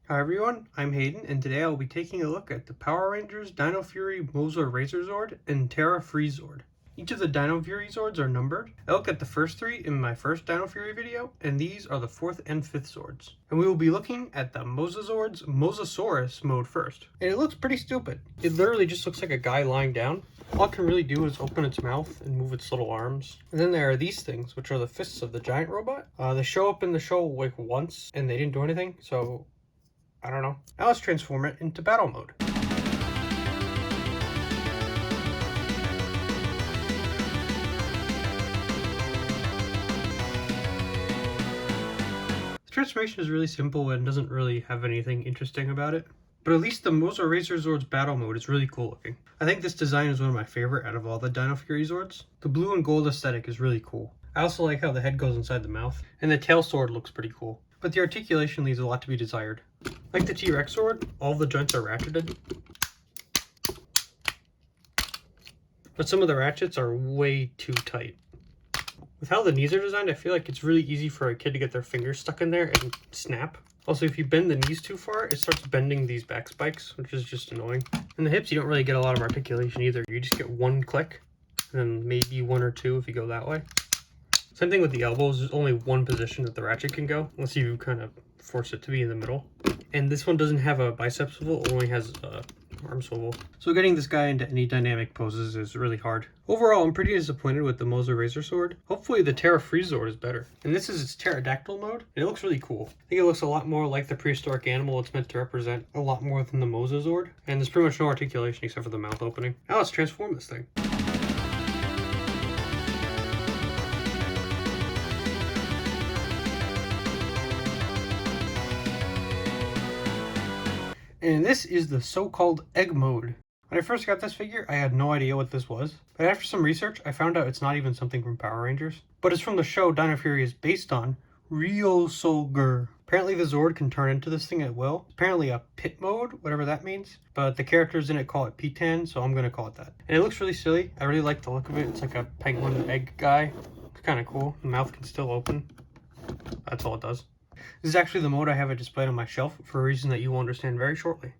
Hi everyone, I'm Hayden, and today I will be taking a look at the Power Rangers Dino Fury Mosa Razor Zord and Ptera Free Zord. Each of the Dino Fury Zords are numbered. I looked at the first three in my first Dino Fury video, and these are the 4th and 5th Zords. And we will be looking at the Mosa Zord's Mosasaurus mode first. And it looks pretty stupid. It literally just looks like a guy lying down. All it can really do is open its mouth and move its little arms. And then there are these things, which are the fists of the giant robot. They show up in the show like once, and they didn't do anything, so I don't know. Now let's transform it into battle mode. The transformation is really simple and doesn't really have anything interesting about it. But at least the Mosa Razor Zord's battle mode is really cool looking. I think this design is one of my favorite out of all the Dino Fury Zords. The blue and gold aesthetic is really cool. I also like how the head goes inside the mouth, and the tail sword looks pretty cool. But the articulation leaves a lot to be desired. Like the T-Rex sword, all the joints are ratcheted. But some of the ratchets are way too tight. With how the knees are designed, I feel like it's really easy for a kid to get their fingers stuck in there and snap. Also, if you bend the knees too far, it starts bending these back spikes, which is just annoying. And the hips, you don't really get a lot of articulation either. You just get one click, and then maybe one or two if you go that way. Same thing with the elbows. There's only one position that the ratchet can go, unless you kind of force it to be in the middle. And this one doesn't have a bicep swivel, it only has a arm swivel. So getting this guy into any dynamic poses is really hard. Overall, I'm pretty disappointed with the Mosa Razor Sword. Hopefully the Ptera Free Zord is better. And this is its pterodactyl mode, and it looks really cool. I think it looks a lot more like the prehistoric animal it's meant to represent, a lot more than the Mosa Zord. And there's pretty much no articulation except for the mouth opening. Now let's transform this thing. And this is the so-called egg mode. When I first got this figure, I had no idea what this was. But after some research, I found out it's not even something from Power Rangers. But it's from the show Dino Fury is based on, Ryosoger. Apparently the Zord can turn into this thing at will. Apparently a pit mode, whatever that means. But the characters in it call it P10, so I'm going to call it that. And it looks really silly. I really like the look of it. It's like a penguin egg guy. It's kind of cool. The mouth can still open. That's all it does. This is actually the mode I have it displayed on my shelf for a reason that you will understand very shortly.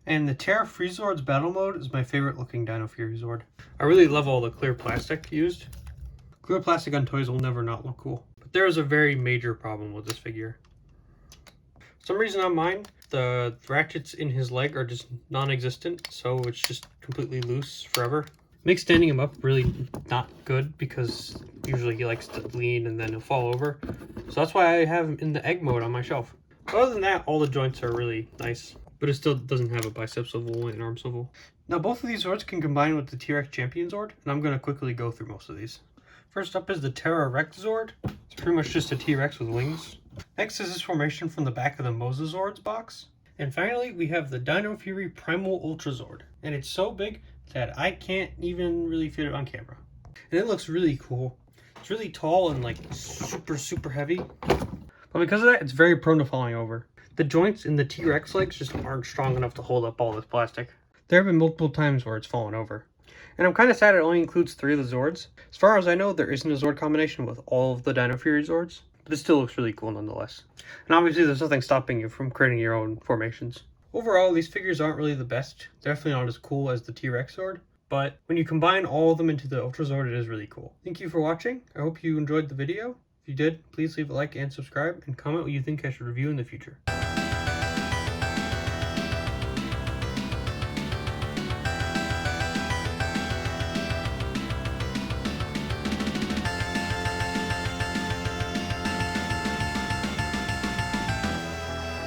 And the Ptera Free Zord's battle mode is my favorite looking Dino Fury Zord. I really love all the clear plastic used. Clear plastic on toys will never not look cool. But there is a very major problem with this figure. For some reason on mine, the ratchets in his leg are just non-existent, so it's just completely loose forever. Makes standing him up really not good because usually he likes to lean and then he'll fall over. So that's why I have him in the egg mode on my shelf. Other than that, all the joints are really nice, but it still doesn't have a bicep swivel and arm swivel. Now both of these Zords can combine with the T-Rex Champion Zord, and I'm going to quickly go through most of these. First up is the Ptera Rex Zord. It's pretty much just a T-Rex with wings. Next is this formation from the back of the Mosa Zord's box. And finally, we have the Dino Fury Primal Ultra Zord. And it's so big that I can't even really fit it on camera. And it looks really cool. It's really tall and like super heavy. But because of that, it's very prone to falling over. The joints in the T-Rex legs just aren't strong enough to hold up all this plastic. There have been multiple times where it's fallen over. And I'm kind of sad it only includes 3 of the Zords. As far as I know, there isn't a Zord combination with all of the Dino Fury Zords. But it still looks really cool nonetheless. And obviously there's nothing stopping you from creating your own formations. Overall, these figures aren't really the best. Definitely not as cool as the T-Rex Zord. But when you combine all of them into the Ultra Zord, it is really cool. Thank you for watching. I hope you enjoyed the video. If you did, please leave a like and subscribe, and comment what you think I should review in the future.